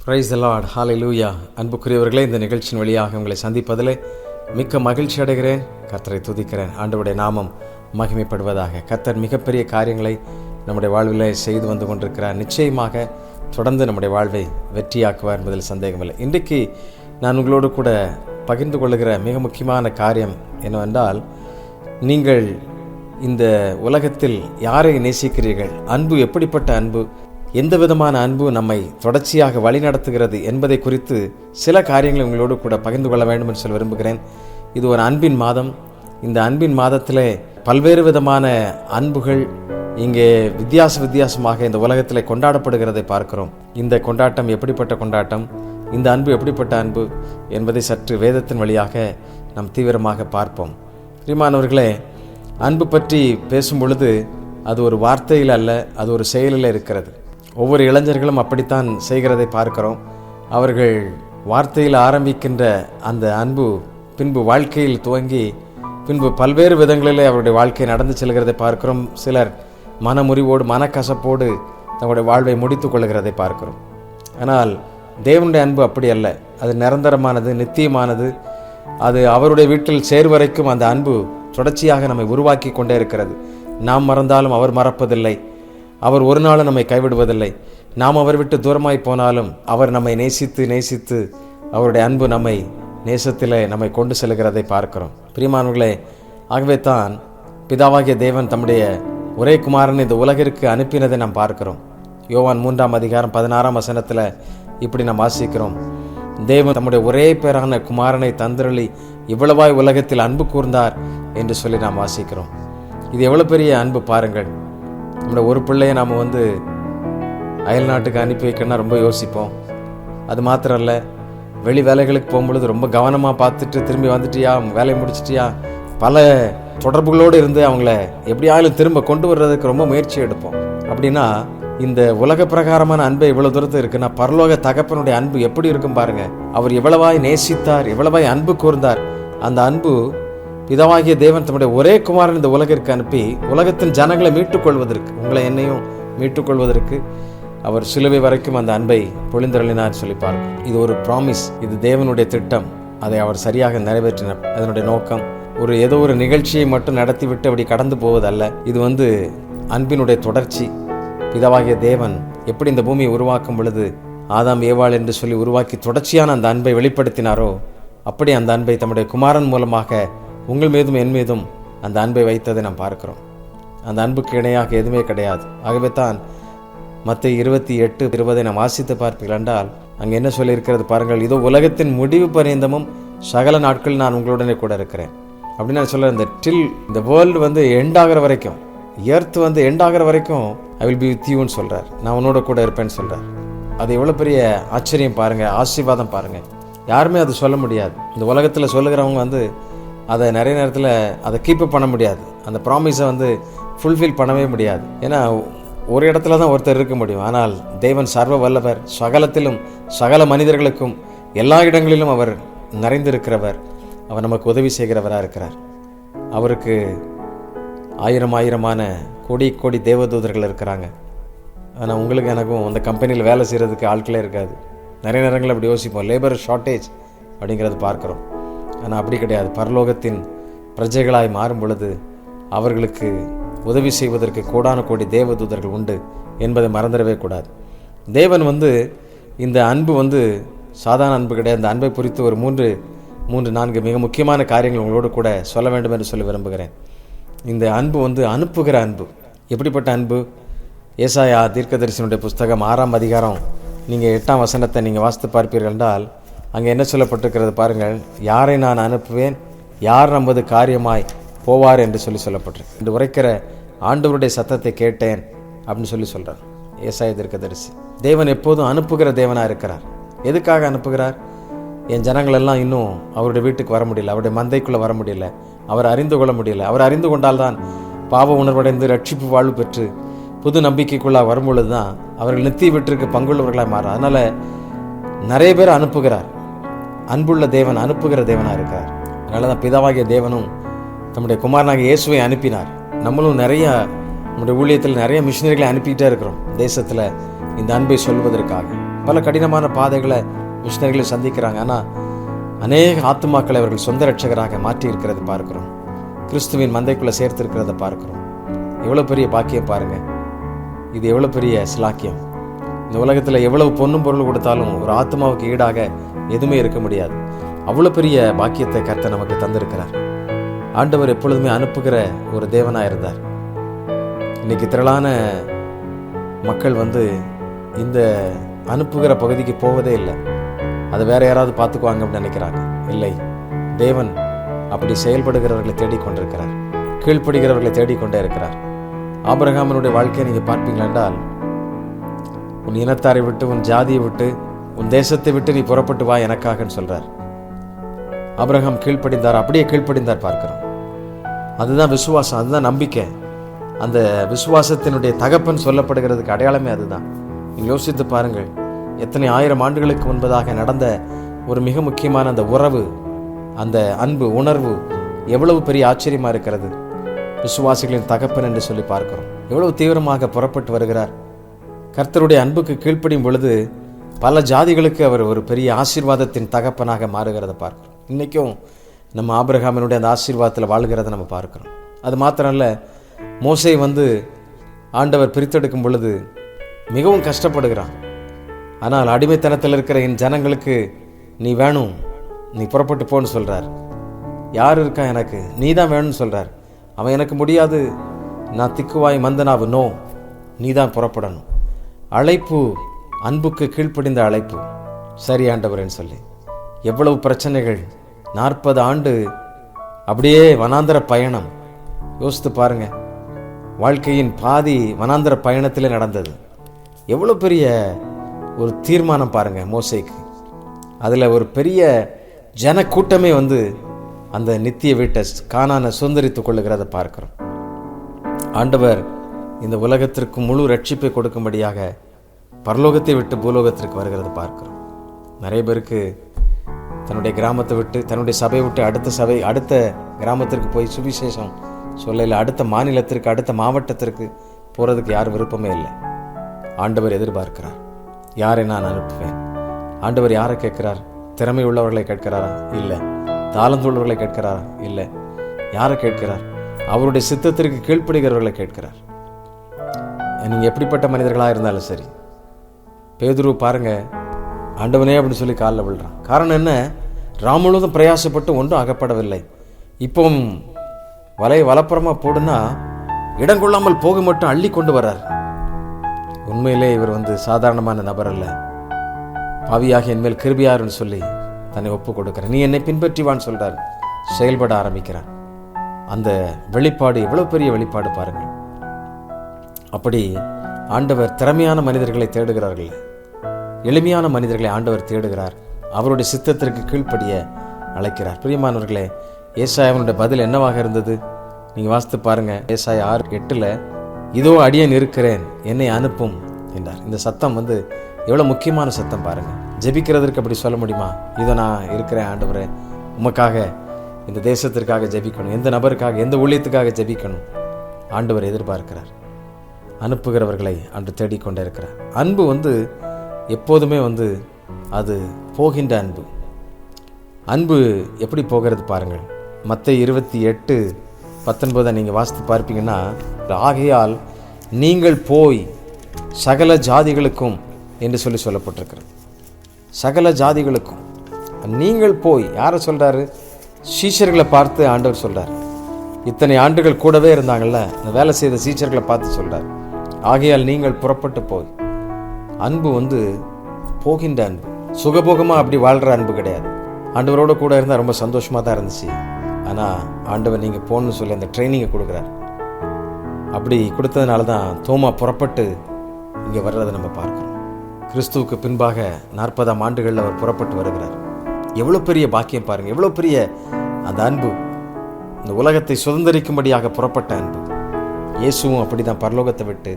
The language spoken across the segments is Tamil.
பிரைஸ் தி லார்ட், ஹல்லேலூயா. அன்புக்குரியவர்களே, இந்த நிகழ்ச்சியின் வழியாக உங்களை சந்திப்பதிலே மிக்க மகிழ்ச்சி அடைகிறேன். கர்த்தரை துதிக்கிறேன். ஆண்டவருடைய நாமம் மகிமைப்படுவதாக. கர்த்தர் மிகப்பெரிய காரியங்களை நம்முடைய வாழ்வில் செய்து வந்து கொண்டிருக்கிறார். நிச்சயமாக தொடர்ந்து நம்முடைய வாழ்வை வெற்றியாக்குவார் என்பதில் சந்தேகமில்லை. இன்றைக்கு நான் உங்களோடு கூட பகிர்ந்து கொள்ளுகிற மிக முக்கியமான காரியம் என்னவென்றால், நீங்கள் இந்த உலகத்தில் யாரை நேசிக்கிறீர்கள்? அன்பு எப்படிப்பட்ட அன்பு? எந்த விதமான அன்பு நம்மை தொடர்ச்சியாக வழிநடத்துகிறது என்பதை குறித்து சில காரியங்களை உங்களோடு கூட பகிர்ந்து கொள்ள வேண்டும் என்று சொல்ல விரும்புகிறேன். இது ஒரு அன்பின் மாதம். இந்த அன்பின் மாதத்திலே பல்வேறு விதமான அன்புகள் இங்கே வித்தியாசமாக இந்த உலகத்தில் கொண்டாடப்படுகிறதை பார்க்கிறோம். இந்த கொண்டாட்டம் எப்படிப்பட்ட கொண்டாட்டம், இந்த அன்பு எப்படிப்பட்ட அன்பு என்பதை சற்று வேதத்தின் வழியாக நாம் தீவிரமாக பார்ப்போம். பிரியமானவர்களே, அன்பு பற்றி பேசும் பொழுது அது ஒரு வார்த்தையில் அல்ல, அது ஒரு செயலில் இருக்கிறது. ஒவ்வொரு இளைஞர்களும் அப்படித்தான் செய்கிறதை பார்க்கிறோம். அவர்கள் வார்த்தையில் ஆரம்பிக்கின்ற அந்த அன்பு பின்பு வாழ்க்கையில் துவங்கி பின்பு பல்வேறு விதங்களிலே அவருடைய வாழ்க்கை நடந்து செல்கிறதை பார்க்கிறோம். சிலர் மனமுறிவோடு மனக்கசப்போடு தங்களுடைய வாழ்வை முடித்து கொள்கிறதை பார்க்கிறோம். ஆனால் தேவனுடைய அன்பு அப்படி அல்ல. அது நிரந்தரமானது, நித்தியமானது. அது அவருடைய வீட்டில் சேர்வரைக்கும் அந்த அன்பு தொடர்ச்சியாக நம்மை உருவாக்கி கொண்டே இருக்கிறது. நாம் மறந்தாலும் அவர் மறப்பதில்லை. அவர் ஒரு நாளும் நம்மை கைவிடுவதில்லை. நாம் அவர் விட்டு தூரமாய் போனாலும் அவர் நம்மை நேசித்து அவருடைய அன்பு நம்மை நேசத்திலே நம்மை கொண்டு செல்கிறதை பார்க்கிறோம். பிரியமானவர்களே, ஆகவே தான் பிதாவாகிய தேவன் தம்முடைய ஒரே குமாரன் இந்த உலகிற்கு அனுப்பினதை நாம் பார்க்கிறோம். யோவான் 3:16 இப்படி நாம் வாசிக்கிறோம். தேவன் தம்முடைய ஒரே பேரான குமாரனை தந்திரளி இவ்வளவாய் உலகத்தில் அன்பு கூர்ந்தார் என்று சொல்லி நாம் வாசிக்கிறோம். இது எவ்வளவு பெரிய அன்பு பாருங்கள். நம்முடைய ஒரு பிள்ளையை நாம் அயல் நாட்டுக்கு அனுப்பி வைக்கணும்னா ரொம்ப யோசிப்போம். அது மாத்திரம் இல்லை, வெளி வேலைகளுக்கு போகும்பொழுது ரொம்ப கவனமாக பார்த்துட்டு திரும்பி வந்துட்டியா, வேலையை முடிச்சிட்டியா, பல தொடர்புகளோடு இருந்து அவங்கள எப்படியாலும் திரும்ப கொண்டு வர்றதுக்கு ரொம்ப முயற்சி எடுப்போம். அப்படின்னா இந்த உலக பிரகாரமான அன்பு இவ்வளவு தூரத்து இருக்குன்னா, பரலோக தகப்பனுடைய அன்பு எப்படி இருக்கும் பாருங்க. அவர் எவ்வளவாய் நேசித்தார், எவ்வளவாய் அன்பு கூர்ந்தார். அந்த அன்பு பிதாவாகிய தேவன் தம்முடைய ஒரே குமாரன் இந்த உலகிற்கு அனுப்பி உலகத்தின் ஜனங்களை மீட்டுக்கொள்வதற்கு, உங்களை என்னையும் மீட்டுக்கொள்வதற்கு அவர் சிலுவை வரைக்கும் அந்த அன்பை பொழிந்தருளினார் சொல்லி பார்க்கும். இது ஒரு ப்ராமிஸ், இது தேவனுடைய திட்டம். அதை அவர் சரியாக நிறைவேற்றினார். அதனுடைய நோக்கம் ஏதோ ஒரு நிகழ்ச்சியை மட்டும் நடத்திவிட்டு அப்படி கடந்து போவதல்ல. இது அன்பினுடைய தொடர்ச்சி. பிதாவாகிய தேவன் எப்படி இந்த பூமியை உருவாக்கும் பொழுது ஆதாம் ஏவாள் என்று சொல்லி உருவாக்கி தொடர்ச்சியான அந்த அன்பை வெளிப்படுத்தினாரோ, அப்படி அந்த அன்பை தம்முடைய குமாரன் மூலமாக உங்கள் மீதும் என் மீதும் அந்த அன்பை வைத்ததை நாம் பார்க்கிறோம். அந்த அன்புக்கு இணையாக எதுவுமே கிடையாது. ஆகவே தான் மத்தேயு 28:20 நாம் வாசித்து பார்ப்பீர்கள் என்றால் அங்கே என்ன சொல்லியிருக்கிறது பாருங்கள். இதோ உலகத்தின் முடிவு பரியந்தமும் சகல நாட்கள் நான் உங்களுடனே கூட இருக்கிறேன் அப்படின்னு நான் சொல்ல. இந்த வேர்ல்டு எண்ட் ஆகிற வரைக்கும், எர்த் எண்ட் ஆகிற வரைக்கும் ஐ வில் பி வித் யூன்னு சொல்றார். நான் உன்னோட கூட இருப்பேன்னு சொல்றார். அது எவ்வளவு பெரிய ஆச்சரியம் பாருங்க, ஆசீர்வாதம் பாருங்க. யாருமே அது சொல்ல முடியாது. இந்த உலகத்தில் சொல்லுகிறவங்க அதை நிறைய நேரத்தில் அதை கீப்பப் பண்ண முடியாது. அந்த ப்ராமிஸை ஃபுல்ஃபில் பண்ணவே முடியாது. ஏன்னா ஒரு இடத்துல தான் ஒருத்தர் இருக்க முடியும். ஆனால் தேவன் சர்வ வல்லவர், சகலத்திலும் சகல மனிதர்களுக்கும் எல்லா இடங்களிலும் அவர் நிறைந்திருக்கிறவர். அவர் நமக்கு உதவி செய்கிறவராக இருக்கிறார். அவருக்கு ஆயிரமான கோடி தேவதூதர்கள் இருக்கிறாங்க. ஆனால் உங்களுக்கு எனக்கும் அந்த கம்பெனியில் வேலை செய்கிறதுக்கு ஆட்களே இருக்காது. நிறைய நேரங்கள் அப்படி யோசிப்போம், லேபர் ஷார்ட்டேஜ் அப்படிங்கிறது பார்க்குறோம். ஆனால் அப்படி கிடையாது. பரலோகத்தின் பிரஜைகளாய் மாறும் பொழுது அவர்களுக்கு உதவி செய்வதற்கு கோடான தேவதூதர்கள் உண்டு என்பதை மறந்துடவே கூடாது. தேவன் இந்த அன்பு சாதாரண அன்பு கிடையாது. இந்த அன்பை குறித்து ஒரு 3-4 மிக முக்கியமான காரியங்கள் உங்களோடு கூட சொல்ல வேண்டும் என்று சொல்லி விரும்புகிறேன். இந்த அன்பு அனுப்புகிற அன்பு. எப்படிப்பட்ட அன்பு? ஏசாயா தீர்க்கதரிசனுடைய புஸ்தகம் 6ஆம் அதிகாரம் நீங்கள் 8ஆம் வசனத்தை நீங்கள் வாசித்து பார்ப்பீர்கள் என்றால் அங்கே என்ன சொல்லப்பட்டிருக்கிறது பாருங்கள். யாரை நான் அனுப்புவேன், யார் நமது காரியமாய் போவார் என்று சொல்லப்பட்டிருக்கு. என்று உரைக்கிற ஆண்டவருடைய சத்தத்தை கேட்டேன் அப்படின்னு சொல்கிறார் ஏசாயா தீர்க்கதரிசி. தேவன் எப்போதும் அனுப்புகிற தேவனாக இருக்கிறார். எதுக்காக அனுப்புகிறார்? என் ஜனங்கள் எல்லாம் இன்னும் அவருடைய வீட்டுக்கு வர முடியல, அவருடைய மந்தைக்குள்ளே வர முடியல, அவர் அறிந்து கொள்ள முடியல. அவர் அறிந்து கொண்டால்தான் பாவ உணர்வடைந்து ரட்சிப்பு வாழ்வு பெற்று புது நம்பிக்கைக்குள்ளாக வரும்பொழுது தான் அவர்கள் நித்திய வீட்டிற்கு பங்குள்ளவர்களாக மாறார். அதனால் நிறைய பேர் அனுப்புகிறார். அன்புள்ள தேவன் அனுப்புகிற தேவனாக இருக்கிறார். அதனால தான் பிதாவாகிய தேவனும் நம்முடைய குமாரனாகிய இயேசுவை அனுப்பினார். நம்மளும் நம்முடைய ஊழியத்தில் நிறைய மிஷினரிகளை அனுப்பிக்கிட்டே இருக்கிறோம் தேசத்தில் இந்த அன்பை சொல்வதற்காக. பல கடினமான பாதைகளை மிஷினரிகளை சந்திக்கிறாங்க. ஆனால் அநேக ஆத்துமாக்களை அவர்கள் சொந்த ரட்சகராக மாற்றி இருக்கிறத பார்க்கிறோம். கிறிஸ்துவின் மந்தைக்குள்ளே சேர்த்திருக்கிறத பார்க்கிறோம். எவ்வளோ பெரிய பாக்கியம் பாருங்க. இது எவ்வளோ பெரிய சிலாக்கியம். இந்த உலகத்தில் எவ்வளவு பொன்னும் பொருள் கொடுத்தாலும் ஒரு ஆத்மாவுக்கு ஈடாக எதுவுமே இருக்க முடியாது. அவ்வளோ பெரிய பாக்கியத்தை கர்த்தர் நமக்கு தந்திருக்கிறார். ஆண்டவர் எப்பொழுதுமே அனுப்புகிற ஒரு தேவனாக இருந்தார். இன்னைக்கு திரளான மக்கள் இந்த அனுப்புகிற பகுதிக்கு போவதே இல்லை. அதை வேற யாராவது பார்த்துக்குவாங்க அப்படின்னு நினைக்கிறாங்க. இல்லை, தேவன் அப்படி செயல்படுகிறவர்களை தேடிக்கொண்டிருக்கிறார். கீழ்ப்படுகிறவர்களை தேடிக்கொண்டே இருக்கிறார். ஆபிரகாமினுடைய வாழ்க்கையை நீங்கள் பார்ப்பீங்களா என்றால், உன் இனத்தாரை விட்டு, உன் ஜாதியை விட்டு, உன் தேசத்தை விட்டு நீ புறப்பட்டு வா எனக்காகன்னு சொல்றார். ஆபிரகாம் கீழ்ப்படிந்தார், அப்படியே கீழ்ப்படிந்தார் பார்க்கிறோம். அதுதான் விசுவாசம், அதுதான் நம்பிக்கை. அந்த விசுவாசத்தினுடைய தகப்பன் சொல்லப்படுகிறதுக்கு அடையாளமே அதுதான். நீங்கள் யோசித்து பாருங்கள், எத்தனை ஆயிரம் ஆண்டுகளுக்கு முன்பதாக நடந்த ஒரு மிக முக்கியமான அந்த உறவு, அந்த அன்பு உணர்வு எவ்வளவு பெரிய ஆச்சரியமா இருக்கிறது. விசுவாசிகளின் தகப்பன் என்று சொல்லி பார்க்கிறோம். எவ்வளவு தீவிரமாக புறப்பட்டு வருகிறார். கர்த்தருடைய அன்புக்கு கீழ்ப்படியும் பொழுது பல ஜாதிகளுக்கு அவர் ஒரு பெரிய ஆசீர்வாதத்தின் தகப்பனாக மாறுகிறத பார்க்கிறோம். இன்றைக்கும் நம்ம ஆபிரகாமினுடைய அந்த ஆசீர்வாதத்தில் வாழ்கிறத நம்ம பார்க்கிறோம். அது மாத்திரம் இல்லை, மோசே ஆண்டவர் பிரித்தெடுக்கும் பொழுது மிகவும் கஷ்டப்படுகிறான். ஆனால் அடிமைத்தனத்தில் இருக்கிற என் ஜனங்களுக்கு நீ வேணும், நீ புறப்பட்டு போன்னு சொல்கிறார். யார் இருக்கா எனக்கு, நீ தான் வேணும்னு சொல்கிறார். அவன் எனக்கு முடியாது, நான் திக்குவாய் மந்தனாவு, நோ, நீ தான் புறப்படணும். அழைப்பு, அன்புக்கு கீழ்ப்படிந்த அழைப்பு. சரி ஆண்டவரேன்னு சொல்லி எவ்வளவு பிரச்சனைகள், 40 ஆண்டு அப்படியே வனாந்தர பயணம். யோசித்து பாருங்க, வாழ்க்கையின் பாதி வனாந்தர பயணத்திலே நடந்தது. எவ்வளோ பெரிய ஒரு தீர்மானம் பாருங்க மோசேக்கு. அதில் ஒரு பெரிய ஜன கூட்டமே அந்த நித்திய வீட்டை கானானை சுதந்திரித்துக் கொள்ளுகிறத பார்க்கிறோம். ஆண்டவர் இந்த உலகத்திற்கு முழு ரட்சிப்பை கொடுக்கும்படியாக பரலோகத்தை விட்டு பூலோகத்திற்கு வருகிறத பார்க்கிறோம். நிறைய பேருக்கு தன்னுடைய கிராமத்தை விட்டு, தன்னுடைய சபையை விட்டு அடுத்த கிராமத்திற்கு போய் சுவிசேஷம் சொல்லல, அடுத்த மாநிலத்திற்கு, அடுத்த மாவட்டத்திற்கு போகிறதுக்கு யாரும் விருப்பமே இல்லை. ஆண்டவர் எதிர்பார்க்கிறார், யாரை நான் அனுப்புவேன். ஆண்டவர் யாரை கேட்கிறார்? திறமை உள்ளவர்களை கேட்கிறாரா? இல்லை. தாளந்துள்ளவர்களை கேட்கிறாரா? இல்லை. யாரை கேட்கிறார்? அவருடைய சித்தத்திற்கு கீழ்ப்படுகிறவர்களை கேட்கிறார். நீங்கள் எப்படிப்பட்ட மனிதர்களாக இருந்தாலும் சரி. பேதுரு பாருங்க, ஆண்டவனே அப்படின்னு சொல்லி காலில் விழுறான். காரணம் என்ன? முழுவதும் பிரயாசப்பட்டு ஒன்றும் அகப்படவில்லை. இப்போவும் வலப்புறமா போடுனா இடம் கொள்ளாமல் போக மட்டும் அள்ளி கொண்டு வர்றார். உண்மையிலே இவர் சாதாரணமான நபர் அல்ல. பாவியாக என்மேல் கிருபியாருன்னு சொல்லி தன்னை ஒப்பு கொடுக்கிறார். நீ என்னை பின்பற்றிவான்னு சொல்றார். செயல்பட ஆரம்பிக்கிறார். அந்த வெளிப்பாடு எவ்வளவு பெரிய வெளிப்பாடு பாருங்கள். அப்படி ஆண்டவர் திறமையான மனிதர்களை தேடுகிறார்கள். எளிமையான மனிதர்களை ஆண்டவர் தேடுகிறார். அவருடைய சித்தத்திற்கு கீழ்ப்படிய அழைக்கிறார். பிரியமானவர்களே, ஏசாயாவினுடைய பதில் என்னவாக இருந்தது? நீங்க வாசித்து பாருங்க. ஏசாயா 6:8, இதோ அடியேன் இருக்கிறேன், என்னை அனுப்பும் என்றார். இந்த சத்தம் எவ்வளவு முக்கியமான சத்தம் பாருங்க. ஜெபிக்கிறதற்கு அப்படி சொல்ல முடியுமா? இதோ நான் இருக்கிறேன் ஆண்டவரே, உமக்காக, இந்த தேசத்திற்காக ஜெபிக்கணும், எந்த நபருக்காக, எந்த ஊழியத்துக்காக ஜெபிக்கணும். ஆண்டவர் எதிர்பார்க்கிறார். அனுப்புகிறவர்களை அன்று தேடிக்கொண்டே இருக்கிறார். அன்பு எப்போதுமே அது போகின்ற அன்பு. அன்பு எப்படி போகிறது பாருங்கள். மத்தேயு 28:19 நீங்கள் வாசித்து பார்ப்பீங்கன்னா, ஆகையால் நீங்கள் போய் சகல ஜாதிகளுக்கும் என்று சொல்லப்பட்டிருக்கிறது. சகல ஜாதிகளுக்கும் நீங்கள் போய், யாரை சொல்றாரு? சீஷர்களை பார்த்து ஆண்டவர் சொல்றார். இத்தனை ஆண்டுகள் கூடவே இருந்தாங்கல்ல, இந்த வேலை செய்த சீஷர்களை பார்த்து சொல்றார். ஆகையால் நீங்கள் புறப்பட்டு போய். அன்பு போகின்ற அன்பு. சுகபோகமாக அப்படி வாழ்கிற அன்பு கிடையாது. ஆண்டவரோட கூட இருந்தால் ரொம்ப சந்தோஷமாக தான் இருந்துச்சு. ஆனால் ஆண்டவர் நீங்கள் போகணுன்னு சொல்லி அந்த ட்ரைனிங்கை கொடுக்குறார். அப்படி கொடுத்ததுனால தான் தோமா புறப்பட்டு இங்கே வர்றதை நம்ம பார்க்குறோம். கிறிஸ்துவுக்கு பின்பாக 40ஆம் ஆண்டுகளில் அவர் புறப்பட்டு வருகிறார். எவ்வளோ பெரிய பாக்கியம் பாருங்கள், எவ்வளோ பெரிய அந்த அன்பு. இந்த உலகத்தை சுதந்திரிக்கும்படியாக புறப்பட்ட அன்பு. இயேசுவும் அப்படி தான் பரலோகத்தை விட்டு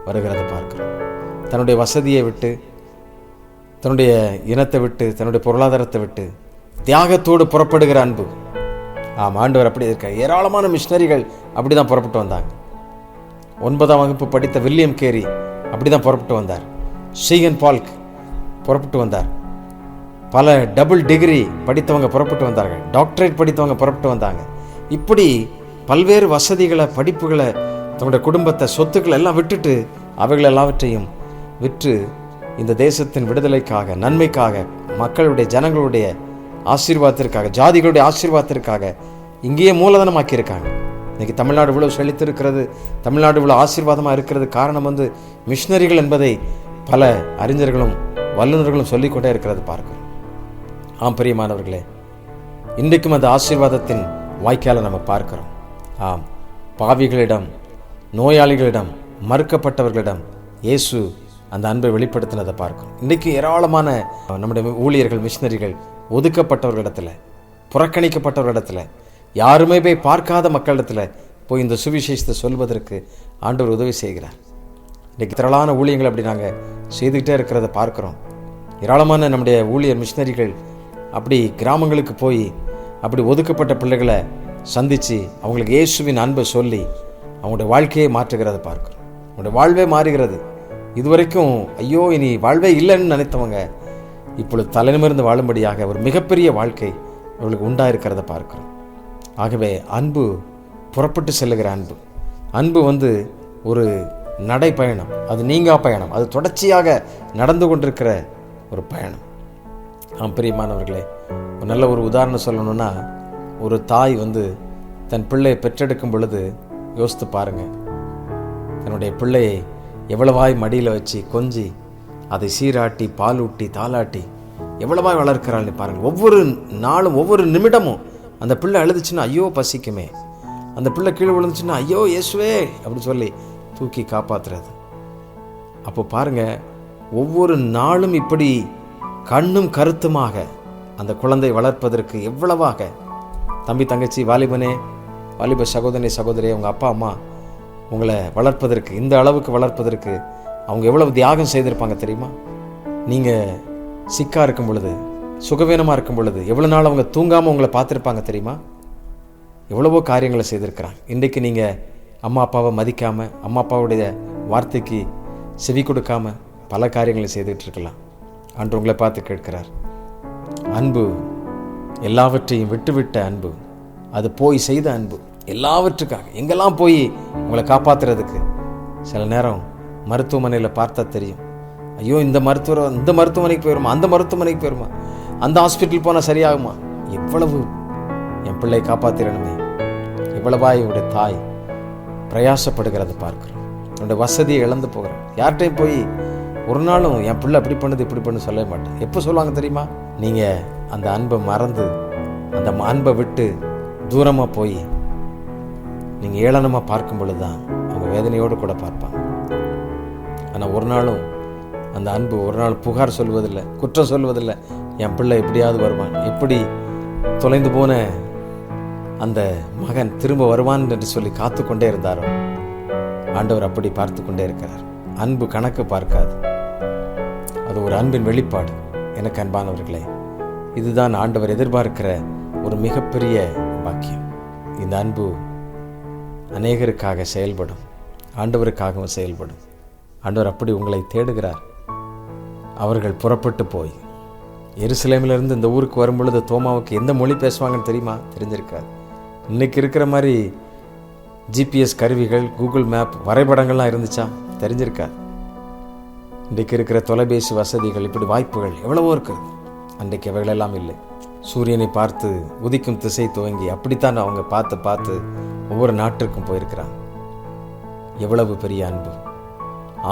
வருகிறத பார்க்கிறோம். தன்னுடைய வசதியை விட்டு, தன்னுடைய இனத்தை விட்டு, தன்னுடைய பொருளாதாரத்தை விட்டு தியாகத்தோடு புறப்படுகிற அன்பு. ஆண்டவர் அப்படி இருக்கார். ஏராளமான மிஷினரிகள் அப்படி தான் புறப்பட்டு வந்தாங்க. 9ஆம் வகுப்பு படித்த வில்லியம் கேரி அப்படி தான் புறப்பட்டு வந்தார். ஸ்டீகன் பால்க் புறப்பட்டு வந்தார். பல டபுள் டிகிரி படித்தவங்க புறப்பட்டு வந்தார்கள். டாக்டரேட் படித்தவங்க புறப்பட்டு வந்தாங்க. இப்படி பல்வேறு வசதிகளை, படிப்புகளை, தன்னுடைய குடும்பத்தை, சொத்துக்களை எல்லாம் விட்டுட்டு அவைகள் எல்லாவற்றையும் விற்று இந்த தேசத்தின் விடுதலைக்காக, நன்மைக்காக, மக்களுடைய, ஜனங்களுடைய ஆசீர்வாதத்திற்காக, ஜாதிகளுடைய ஆசீர்வாதத்திற்காக இங்கேயே மூலதனமாக்கியிருக்காங்க. இன்றைக்கி தமிழ்நாடு இவ்வளோ செழித்திருக்கிறது, தமிழ்நாடு இவ்வளோ ஆசீர்வாதமாக இருக்கிறது காரணம் மிஷினரிகள் என்பதை பல அறிஞர்களும் வல்லுநர்களும் சொல்லிக்கொண்டே இருக்கிறது பார்க்கிறோம். ஆம் பிரியமானவர்களே, இன்றைக்கும் அந்த ஆசீர்வாதத்தின் வாய்க்காலை நம்ம பார்க்கிறோம். ஆம், பாவிகளிடம், நோயாளிகளிடம், மறுக்கப்பட்டவர்களிடம் இயேசு அந்த அன்பை வெளிப்படுத்தினதை பார்க்கிறோம். இன்றைக்கு ஏராளமான நம்முடைய ஊழியர்கள், மிஷினரிகள் ஒதுக்கப்பட்டவர்களிடத்தில், புறக்கணிக்கப்பட்டவர்களிடத்தில், யாருமே போய் பார்க்காத மக்களிடத்தில் போய் இந்த சுவிசேஷத்தை சொல்வதற்கு ஆண்டவர் உதவி செய்கிறார். இன்றைக்கு திரளான ஊழியங்கள் அப்படி நாங்கள் செய்துக்கிட்டே இருக்கிறத பார்க்குறோம். ஏராளமான நம்முடைய ஊழியர், மிஷினரிகள் அப்படி கிராமங்களுக்கு போய் அப்படி ஒதுக்கப்பட்ட பிள்ளைகளை சந்தித்து அவங்களுக்கு இயேசுவின் அன்பை சொல்லி அவங்களுடைய வாழ்க்கையை மாற்றுகிறத பார்க்குறோம். அவங்களுடைய வாழ்வே மாறுகிறது. இதுவரைக்கும் ஐயோ இனி வாழ்வே இல்லைன்னு நினைத்தவங்க இப்பொழுது தலைநிமிர்ந்து வாழும்படியாக ஒரு மிகப்பெரிய வாழ்க்கை அவர்களுக்கு உண்டாயிருக்கிறத பார்க்கிறோம். ஆகவே அன்பு புறப்பட்டு செல்லுகிற அன்பு ஒரு நடைப்பயணம், அது நீங்கா பயணம், அது தொடர்ச்சியாக நடந்து கொண்டிருக்கிற ஒரு பயணம். பிரியமானவர்களே, ஒரு நல்ல ஒரு உதாரணம் சொல்லணும்னா, ஒரு தாய் தன் பிள்ளையை பெற்றெடுக்கும் பொழுது யோசித்து பாருங்கள். தன்னுடைய பிள்ளையை எவ்வளவாய் மடியில் வச்சு கொஞ்சி அதை சீராட்டி, பாலூட்டி, தாளாட்டி எவ்வளவாய் வளர்க்கிறாள்னு பாருங்கள். ஒவ்வொரு நாளும், ஒவ்வொரு நிமிடமும் அந்த பிள்ளை அழுதுச்சுன்னா ஐயோ பசிக்குமே, அந்த பிள்ளை கீழே விழுந்துச்சுன்னா ஐயோ இயேசுவே அப்படி சொல்லி தூக்கி காப்பாற்றுறது. அப்போ பாருங்கள், ஒவ்வொரு நாளும் இப்படி கண்ணும் கருத்துமாக அந்த குழந்தை வளர்ப்பதற்கு எவ்வளவாக தம்பி, தங்கச்சி, வாலிபனே, வாலிப சகோதரி, சகோதரியே, உங்கள் அப்பா அம்மா உங்களை வளர்ப்பதற்கு, இந்த அளவுக்கு வளர்ப்பதற்கு அவங்க எவ்வளவு தியாகம் செய்திருப்பாங்க தெரியுமா? நீங்கள் சிக்காக இருக்கும் பொழுது, சுகவீனமாக இருக்கும் பொழுது எவ்வளோ நாள் அவங்க தூங்காமல் உங்களை பார்த்துருப்பாங்க தெரியுமா? எவ்வளவோ காரியங்களை செய்திருக்கிறாங்க. இன்றைக்கு நீங்கள் அம்மா அப்பாவை மதிக்காமல், அம்மா அப்பாவுடைய வார்த்தைக்கு செவி கொடுக்காமல் பல காரியங்களை செய்துட்டு இருக்கலாம். அன்று உங்களை பார்த்து கேட்கிறார். அன்பு எல்லாவற்றையும் விட்டுவிட்ட அன்பு, அது போய் செய்த அன்பு, எல்லாவற்றுக்காக எங்கெல்லாம் போய் உங்களை காப்பாற்றுறதுக்கு. சில நேரம் மருத்துவமனையில் பார்த்தா தெரியும், ஐயோ இந்த மருத்துவமனைக்கு போயிருமா, அந்த மருத்துவமனைக்கு போயிருமா, அந்த ஹாஸ்பிட்டல் போனால் சரியாகுமா, எவ்வளவு என் பிள்ளை காப்பாற்றிடணுமே, எவ்வளவா என்னுடைய தாய் பிரயாசப்படுகிறத பார்க்குறோம். என்னுடைய வசதியை இழந்து போகிறேன். யார்கிட்டையும் போய் ஒரு நாளும் என் பிள்ளை அப்படி பண்ணுது இப்படி பண்ணு சொல்ல மாட்டேன். எப்போ சொல்லுவாங்க தெரியுமா? நீங்கள் அந்த அன்பை மறந்து, அந்த அன்பை விட்டு தூரமாக போய் நீங்கள் ஏளனமாக பார்க்கும் பொழுது தான் அவங்க வேதனையோடு கூட பார்ப்பாங்க. ஆனால் ஒரு நாளும் அந்த அன்பு ஒரு நாள் புகார் சொல்வதில்லை, குற்றம் சொல்வதில்லை. என் பிள்ளை எப்படியாவது வருவான், எப்படி தொலைந்து போன அந்த மகன் திரும்ப வருவான் என்று சொல்லி காத்து கொண்டே இருந்தாரோ, ஆண்டவர் அப்படி பார்த்து கொண்டே இருக்கிறார். அன்பு கணக்கு பார்க்காது, அது ஒரு அன்பின் வெளிப்பாடு. எனக்கு அன்பானவர்களே, இதுதான் ஆண்டவர் எதிர்பார்க்கிற ஒரு மிகப்பெரிய பாக்கியம். இந்த அன்பு அநேகருக்காக செயல்படும், ஆண்டவருக்காகவும் செயல்படும். ஆண்டவர் அப்படி உங்களை தேடுகிறார். அவர்கள் புறப்பட்டு போய் எருசலேமிலிருந்து இந்த ஊருக்கு வரும்பொழுது தோமாவுக்கு எந்த மொழி பேசுவாங்கன்னு தெரியுமா? தெரிஞ்சிருக்காது. இன்றைக்கி இருக்கிற மாதிரி ஜிபிஎஸ் கருவிகள், கூகுள் மேப், வரைபடங்கள்லாம் இருந்துச்சா? தெரிஞ்சிருக்காது. இன்றைக்கு இருக்கிற தொலைபேசி வசதிகள், இப்படி வாய்ப்புகள் எவ்வளவோ இருக்குது. அன்றைக்கு அவைகளெல்லாம் இல்லை. சூரியனை பார்த்து உதிக்கும் திசை துவங்கி அப்படித்தான் அவங்க பார்த்து ஒவ்வொரு நாட்டிற்கும் போயிருக்கிறாங்க. எவ்வளவு பெரிய அன்பு!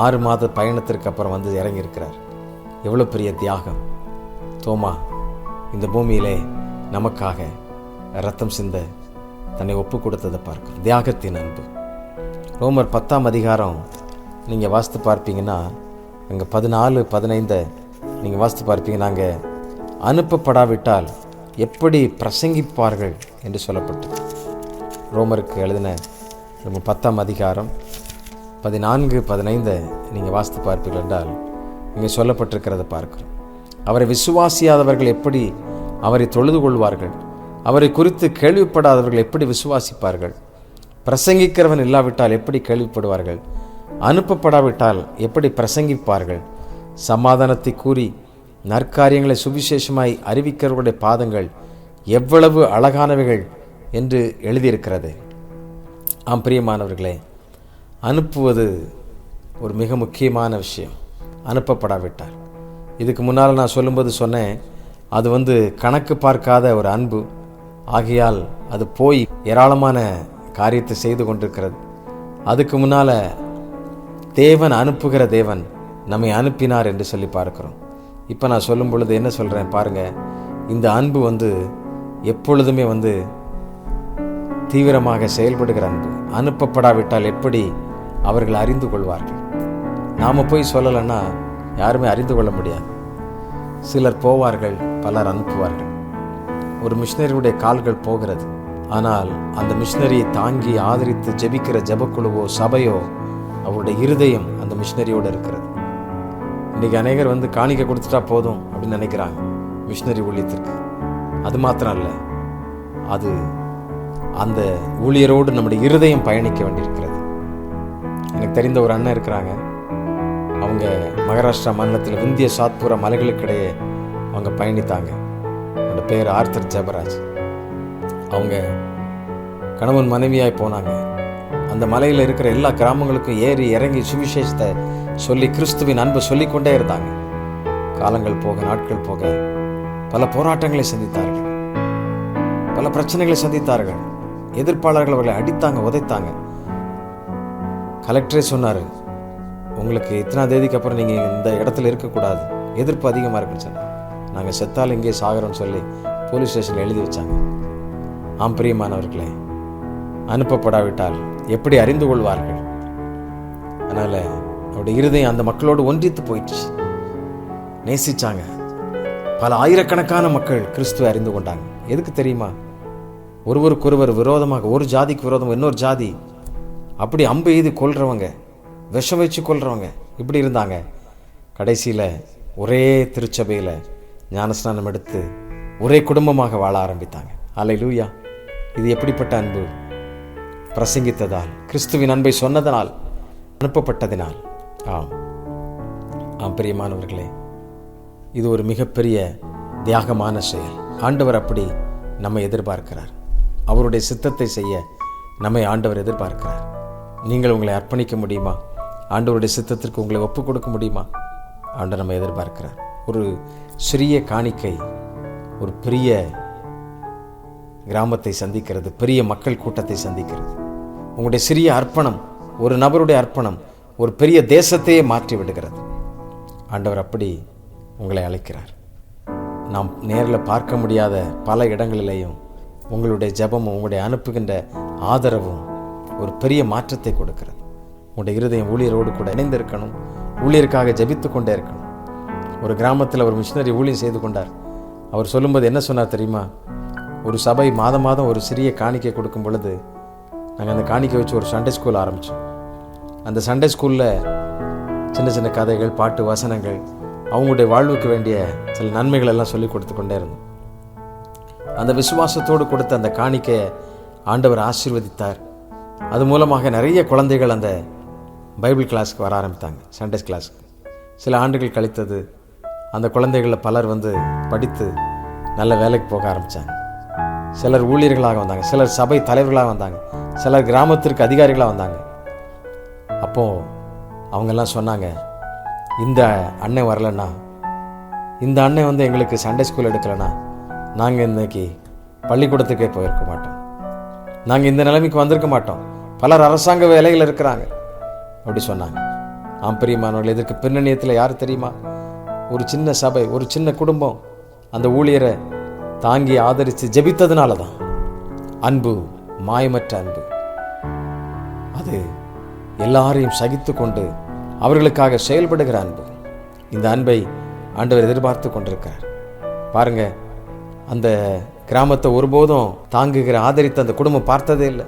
6 மாத பயணத்திற்கு அப்புறம் இறங்கியிருக்கிறார். எவ்வளோ பெரிய தியாகம்! தோமா இந்த பூமியிலே நமக்காக இரத்தம் சிந்த தன்னை ஒப்பு கொடுத்ததை பார்க்கிறோம். தியாகத்தின் அன்பு. ரோமர் 10ஆம் அதிகாரம் நீங்கள் வாசித்து பார்ப்பீங்கன்னா, அங்கே 14, 15 நீங்கள் வாசித்து பார்ப்பீங்க. நாங்கள் அனுப்பப்படாவிட்டால் எப்படி பிரசங்கிப்பார்கள் என்று சொல்லப்பட்டது. ரோமருக்கு எழுதின 10ஆம் அதிகாரம் 14, 15 நீங்கள் வாசித்து பார்ப்பீர்கள் என்றால் இங்கே சொல்லப்பட்டிருக்கிறத பார்க்கிறோம். அவரை விசுவாசியாதவர்கள் எப்படி அவரை தொழுது கொள்வார்கள்? அவரை குறித்து கேள்விப்படாதவர்கள் எப்படி விசுவாசிப்பார்கள்? பிரசங்கிக்கிறவன் இல்லாவிட்டால் எப்படி கேள்விப்படுவார்கள்? அனுப்பப்படாவிட்டால் எப்படி பிரசங்கிப்பார்கள்? சமாதானத்தை கூறி நற்காரியங்களை சுவிசேஷமாய் அறிவிக்கிறவர்களுடைய பாதங்கள் எவ்வளவு அழகானவைகள் என்று எழுதியிருக்கிறது. ஆம் பிரியமானவர்களே, அனுப்புவது ஒரு மிக முக்கியமான விஷயம். அனுப்பப்படாவிட்டால், இதுக்கு முன்னால் நான் சொல்லும்போது சொன்னேன், அது கணக்கு பார்க்காத ஒரு அன்பு. ஆகையால் அது போய் ஏராளமான காரியத்தை செய்து கொண்டிருக்கிறது. அதுக்கு முன்னால் தேவன் அனுப்புகிற தேவன் நம்மை அனுப்பினார் என்று சொல்லி பார்க்கிறோம். இப்போ நான் சொல்லும் பொழுது என்ன சொல்கிறேன் பாருங்கள், இந்த அன்பு எப்பொழுதுமே தீவிரமாக செயல்படுகிற அன்பு. அனுப்பப்படாவிட்டால் எப்படி அவர்கள் அறிந்து கொள்வார்கள்? நாம் போய் சொல்லலைன்னா யாருமே அறிந்து கொள்ள முடியாது. சிலர் போவார்கள், பலர் அனுப்புவார்கள். ஒரு மிஷினரியுடைய கால்கள் போகிறது, ஆனால் அந்த மிஷினரியை தாங்கி ஆதரித்து ஜெபிக்கிற ஜெபக்குழுவோ சபையோ அவருடைய இருதயம் அந்த மிஷினரியோடு இருக்கிறது. இன்றைக்கி அநேகர் காணிக்கை கொடுத்துட்டா போதும் அப்படின்னு நினைக்கிறாங்க மிஷினரி ஊழியத்திற்கு. அது மாத்திரம் அல்ல, அது அந்த ஊழியரோடு நம்முடைய இருதயம் பயணிக்க வேண்டியிருக்கிறது. எனக்கு தெரிந்த ஒரு அண்ணன் இருக்கிறாங்க. அவங்க மகாராஷ்டிரா மாநிலத்தில் விந்திய சாத்புரா மலைகளுக்கிடையே அவங்க பயணித்தாங்க. அவங்களோட பேர் ஆர்த்தர் ஜபராஜ். அவங்க கணவன் மனைவியாய் போனாங்க. அந்த மலையில் இருக்கிற எல்லா கிராமங்களுக்கும் ஏறி இறங்கி சுவிசேஷத்தை சொல்லி கிறிஸ்துவின் அன்பை சொல்லிக்கொண்டே இருந்தாங்க. காலங்கள் போக, நாட்கள் போக பல போராட்டங்களை சந்தித்தார்கள், பல பிரச்சனைகளை சந்தித்தார்கள். எதிர்ப்பாளர்கள் அவர்களை அடித்தாங்க, உதைத்தாங்க. கலெக்டரே சொன்னார், உங்களுக்கு இத்தனை தேதிக்கு அப்புறம் நீங்கள் இந்த இடத்துல இருக்கக்கூடாது, எதிர்ப்பு அதிகமாக இருக்குன்னு சொன்னாங்க. நாங்கள் செத்தால் இங்கே சாகிறோம்னு சொல்லி போலீஸ் ஸ்டேஷனில் எழுதி வச்சாங்க. ஆம் பிரியமானவர்களே, அனுப்பப்படாவிட்டால் எப்படி அறிந்து கொள்வார்கள்? அதனால் அவருடைய இருதயம் அந்த மக்களோடு ஒன்றித்து போயிடுச்சு. நேசிச்சாங்க. பல ஆயிரக்கணக்கான மக்கள் கிறிஸ்துவை அறிந்து கொண்டாங்க. எதுக்கு தெரியுமா? ஒருவருக்கொருவர் விரோதமாக, ஒரு ஜாதிக்கு விரோதமாக இன்னொரு ஜாதி அப்படி அம்பு எய்து கொல்றவங்க, விஷம் வச்சு கொல்றவங்க இப்படி இருந்தாங்க. கடைசியில் ஒரே திருச்சபையில் ஞானஸ்நானம் எடுத்து ஒரே குடும்பமாக வாழ ஆரம்பித்தாங்க. அல்லேலூயா! இது எப்படிப்பட்ட அன்பு? பிரசங்கித்ததால், கிறிஸ்துவின் அன்பை சொன்னதனால், அனுப்பப்பட்டதினால். ஆம் பிரியமானவர்களே, இது ஒரு மிகப்பெரிய தியாகமான செயல். ஆண்டவர் அப்படி நம்மை எதிர்பார்க்கிறார். அவருடைய சித்தத்தை செய்ய நம்மை ஆண்டவர் எதிர்பார்க்கிறார். நீங்கள் உங்களை அர்ப்பணிக்க முடியுமா? ஆண்டவருடைய சித்தத்திற்கு உங்களை ஒப்புக் கொடுக்க முடியுமா? ஆண்டவர் நம்மை எதிர்பார்க்கிறார். ஒரு சிறிய காணிக்கை ஒரு பெரிய கிராமத்தை சந்திக்கிறது, பெரிய மக்கள் கூட்டத்தை சந்திக்கிறது. உங்களுடைய சிறிய அர்ப்பணம், ஒரு நபருடைய அர்ப்பணம் ஒரு பெரிய தேசத்தையே மாற்றி விடுகிறது. ஆண்டவர் அப்படி உங்களை அழைக்கிறார். நாம் நேரில் பார்க்க முடியாத பல இடங்களிலேயும் உங்களுடைய ஜெபமும் உங்களுடைய அனுப்புகின்ற ஆதரவும் ஒரு பெரிய மாற்றத்தை கொடுக்கிறது. உங்களுடைய இருதயம் ஊழியரோடு கூட இணைந்திருக்கணும், ஊழியருக்காக ஜெபித்து கொண்டே இருக்கணும். ஒரு கிராமத்தில் ஒரு மிஷினரி ஊழியம் செய்து கொண்டார். அவர் சொல்லும்போது என்ன சொன்னார் தெரியுமா? ஒரு சபை மாதம் மாதம் ஒரு சிறிய காணிக்கை கொடுக்கும் பொழுது நாங்கள் அந்த காணிக்கை வச்சு ஒரு சண்டே ஸ்கூல் ஆரம்பித்தோம். அந்த சண்டே ஸ்கூலில் சின்ன சின்ன கதைகள், பாட்டு, வசனங்கள், அவங்களுடைய வாழ்வுக்கு வேண்டிய சில நன்மைகள் எல்லாம் சொல்லி கொடுத்து கொண்டே இருந்தோம். அந்த விசுவாசத்தோடு கொடுத்த அந்த காணிக்கையை ஆண்டவர் ஆசீர்வதித்தார். அது மூலமாக நிறைய குழந்தைகள் அந்த பைபிள் கிளாஸுக்கு வர ஆரம்பித்தாங்க, சண்டே கிளாஸுக்கு. சில ஆண்டுகள் கழித்தது அந்த குழந்தைகளில் பலர் படித்து நல்ல வேலைக்கு போக ஆரம்பித்தாங்க. சிலர் ஊழியர்களாக வந்தாங்க, சிலர் சபை தலைவர்களாக வந்தாங்க, சிலர் கிராமத்திற்கு அதிகாரிகளாக வந்தாங்க. அப்போது அவங்கெல்லாம் சொன்னாங்க, இந்த அண்ணன் வரலன்னா, இந்த அண்ணன் எங்களுக்கு சண்டே ஸ்கூல் எடுக்கலைன்னா நாங்கள் இன்றைக்கி பள்ளிக்கூடத்துக்கே போயிருக்க மாட்டோம், நாங்கள் இந்த நிலைமைக்கு வந்திருக்க மாட்டோம். பலர் அரசாங்க வேலையில் இருக்கிறாங்க அப்படி சொன்னாங்க. பிரியமானவர்கள், இதற்கு பின்னணியத்தில் யார் தெரியுமா? ஒரு சின்ன சபை, ஒரு சின்ன குடும்பம் அந்த ஊழியரை தாங்கி ஆதரித்து ஜெபித்ததுனால தான். அன்பு, மாயமற்ற அன்பு, அது எல்லாரையும் சகித்து கொண்டு அவர்களுக்காக செயல்படுகிற அன்பு. இந்த அன்பை ஆண்டவர் எதிர்பார்த்து கொண்டிருக்கிறார். பாருங்க, அந்த கிராமத்தை ஒருபோதும் தாங்குகிற, ஆதரித்த அந்த குடும்பம் பார்த்ததே இல்லை.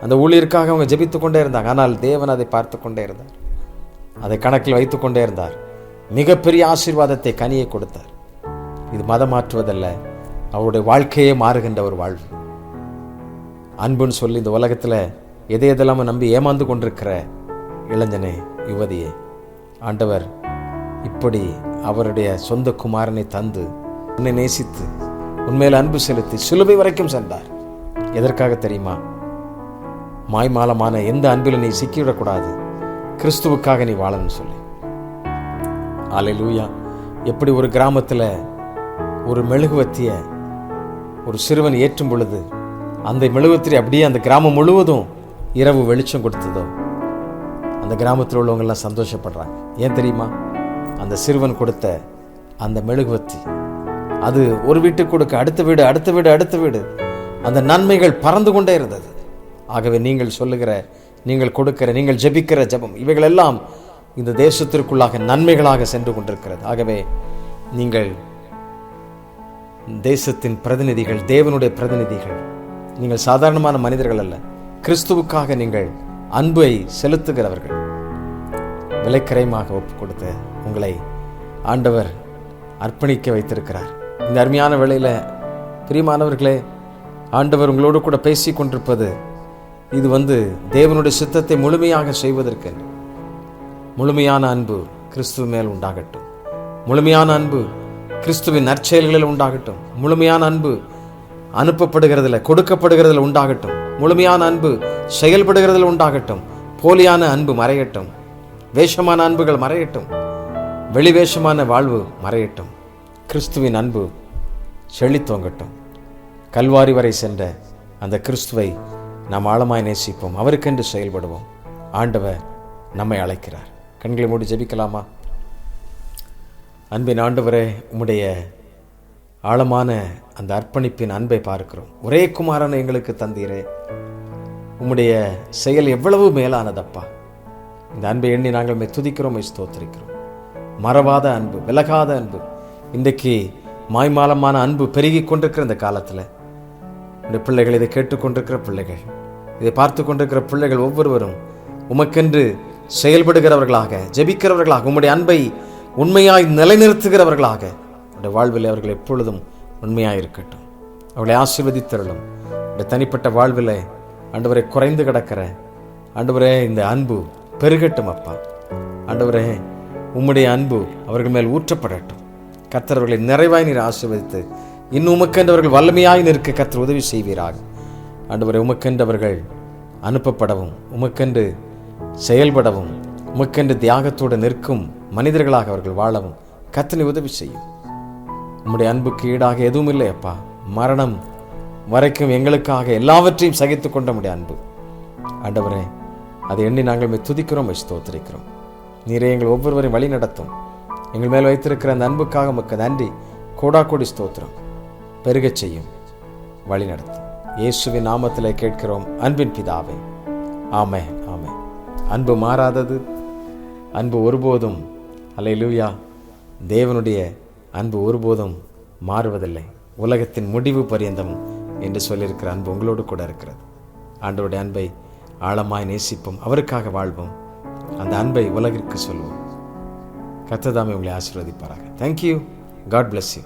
அந்த ஊழியருக்காக அவங்க ஜெபித்து கொண்டே இருந்தாங்க. ஆனால் தேவன் அதை பார்த்து கொண்டே இருந்தார், அதை கணக்கில் வைத்து கொண்டே இருந்தார். மிகப்பெரிய ஆசீர்வாதத்தை, கனியை கொடுத்தார். இது மதம் மாற்றுவதல்ல, அவருடைய வாழ்க்கையே மாறுகின்ற ஒரு வாழ்வு. அன்புன்னு சொல்லி இந்த உலகத்தில் எதையெல்லாம் நம்பி ஏமாந்து கொண்டிருக்கிற இளைஞனே, யுவதியே, ஆண்டவர் இப்படி அவருடைய சொந்த குமாரனை தந்து உன்னை நேசித்து உண்மையில் அன்பு செலுத்தி சிலுவை வரைக்கும் சென்றார். எதற்காக தெரியுமா? மாய்மாலமான எந்த அன்பிலும் நீ சிக்கிவிடக்கூடாது, கிறிஸ்துவுக்காக நீ வாழணும்னு சொல்லி. அல்லேலூயா. எப்படி ஒரு கிராமத்தில் ஒரு மெழுகுவத்திய ஒரு சிறுவன் ஏற்றும் பொழுது அந்த மெழுகுவத்திரி அப்படியே அந்த கிராமம் முழுவதும் இரவு வெளிச்சம் கொடுத்ததோ, அந்த கிராமத்தில் உள்ளவங்கெல்லாம் சந்தோஷப்படுறாங்க. ஏன் தெரியுமா? அந்த சிறுவன் கொடுத்த அந்த மெழுகுவத்தி அது ஒரு வீட்டுக்கு கொடுக்க அடுத்த வீடு அடுத்த வீடு அடுத்த வீடு அந்த நன்மைகள் பறந்து கொண்டே இருந்தது. ஆகவே நீங்கள் சொல்லுகிற, நீங்கள் கொடுக்கிற, நீங்கள் ஜெபிக்கிற ஜெபம் இவைகள் எல்லாம் இந்த தேசத்திற்குள்ளாக நன்மைகளாக சென்று கொண்டிருக்கிறது. ஆகவே நீங்கள் தேசத்தின் பிரதிநிதிகள், தேவனுடைய பிரதிநிதிகள். நீங்கள் சாதாரணமான மனிதர்கள் அல்ல, கிறிஸ்துவுக்காக நீங்கள் அன்பை செலுத்துகிறவர்கள். விலைக்கரைமாக ஒப்பு கொடுத்து உங்களை ஆண்டவர் அர்ப்பணிக்க வைத்திருக்கிறார். இந்த அருமையான வேளையில் பிரியமானவர்களே, ஆண்டவர் உங்களோடு கூட பேசி கொண்டிருப்பது இது தேவனுடைய சித்தத்தை முழுமையாக செய்வதற்கு. முழுமையான அன்பு கிறிஸ்துவ மேல் உண்டாகட்டும். முழுமையான அன்பு கிறிஸ்துவின் நற்செயல்களில் உண்டாகட்டும். முழுமையான அன்பு அனுப்பப்படுகிறதுல, கொடுக்கப்படுகிறதுல உண்டாகட்டும். முழுமையான அன்பு செயல்படுகிறதுல உண்டாகட்டும். போலியான அன்பு மறையட்டும். வேஷமான அன்புகள் மறையட்டும். வெளிவேஷமான வாழ்வு மறையட்டும். கிறிஸ்துவின் அன்பு செழித்தோங்கட்டும். கல்வாரி வரை சென்ற அந்த கிறிஸ்துவை நாம் ஆழமாய் நேசிப்போம். அவருக்கென்று செயல்படுவோம். ஆண்டவர் நம்மை அழைக்கிறார். கண்களை மூடி ஜெபிக்கலாமா? அன்பின் ஆண்டவரே, உம்முடைய ஆழமான அந்த அர்ப்பணிப்பின் அன்பை பார்க்கிறோம். ஒரே குமாரனை எங்களுக்கு தந்தீரே. உம்முடைய செயல் எவ்வளவு மேலானதப்பா. இந்த அன்பை எண்ணி நாங்கள் துதிக்கிறோம், ஸ்தோத்திரிக்கிறோம். மறவாத அன்பு, விலகாத அன்பு. இன்றைக்கு மாய்மாலமான அன்பு பெருகி கொண்டிருக்கிற இந்த காலத்தில் இந்த பிள்ளைகள், இதை கேட்டுக்கொண்டிருக்கிற பிள்ளைகள், இதை பார்த்து கொண்டிருக்கிற பிள்ளைகள் ஒவ்வொருவரும் உமக்கென்று செயல்படுகிறவர்களாக, ஜெபிக்கிறவர்களாக, உம்முடைய அன்பை உண்மையாய் நிலைநிறுத்துகிறவர்களாக உடைய வாழ்வில் அவர்கள் எப்பொழுதும் உண்மையாக இருக்கட்டும். அவர்களை ஆசீர்வதித்தருளும். உடைய தனிப்பட்ட வாழ்வில் ஆண்டவரை குறைந்து கிடக்கிற ஆண்டவரே, இந்த அன்பு பெருகட்டும் அப்பா. ஆண்டவரே, உம்முடைய அன்பு அவர்கள் மேல் ஊற்றப்படட்டும். கர்த்தர் அவர்களை நிறைவாய் நீர் ஆசீர்வதித்து இன்னும் உமக்கென்று அவர்கள் வல்லமையாய் நிற்க கர்த்தர் உதவி செய்வீராக. ஆண்டவரே, உமக்கென்று அவர்கள் அனுப்பப்படவும், உமக்கென்று செயல்படவும், உமக்கென்று தியாகத்தோடு நிற்கும் மனிதர்களாக அவர்கள் வாழவும் கர்த்தர் உதவி செய்யும். உம்முடைய அன்புக்கு ஈடாக எதுவும் இல்லை அப்பா. மரணம் வரைக்கும் எங்களுக்காக எல்லாவற்றையும் சகித்து கொண்ட உம்முடைய அன்பு ஆண்டவரே, அதை எண்ணி நாங்கள் துதிக்கிறோம், ஸ்தோத்திரிக்கிறோம். நீரே எங்கள் ஒவ்வொருவரையும் வழி நடத்தும். எங்கள் மேல் வைத்திருக்கிற அந்த அன்புக்காக உமக்கு நன்றி. கோடாகோடி ஸ்தோத்திரம். பெருகச் செய்யும், வழி நடத்தும். இயேசுவின் நாமத்திலே கேட்கிறோம் அன்பின் பிதாவே, ஆமென், ஆமென். அன்பு மாறாதது. அன்பு ஒருபோதும், அல்லேலூயா, தேவனுடைய அன்பு ஒருபோதும் மாறுவதில்லை. உலகத்தின் முடிவு பரியந்தம் என்று சொல்லியிருக்கிற அன்பு உங்களோடு கூட இருக்கிறது. ஆண்டவருடைய அன்பை ஆழமாய் நேசிப்போம், அவருக்காக வாழ்வோம், அந்த அன்பை உலகிற்கு சொல்வோம். கர்த்தர் தாமே உங்களை ஆசீர்வதிப்பாராக. தேங்க்யூ. God bless you.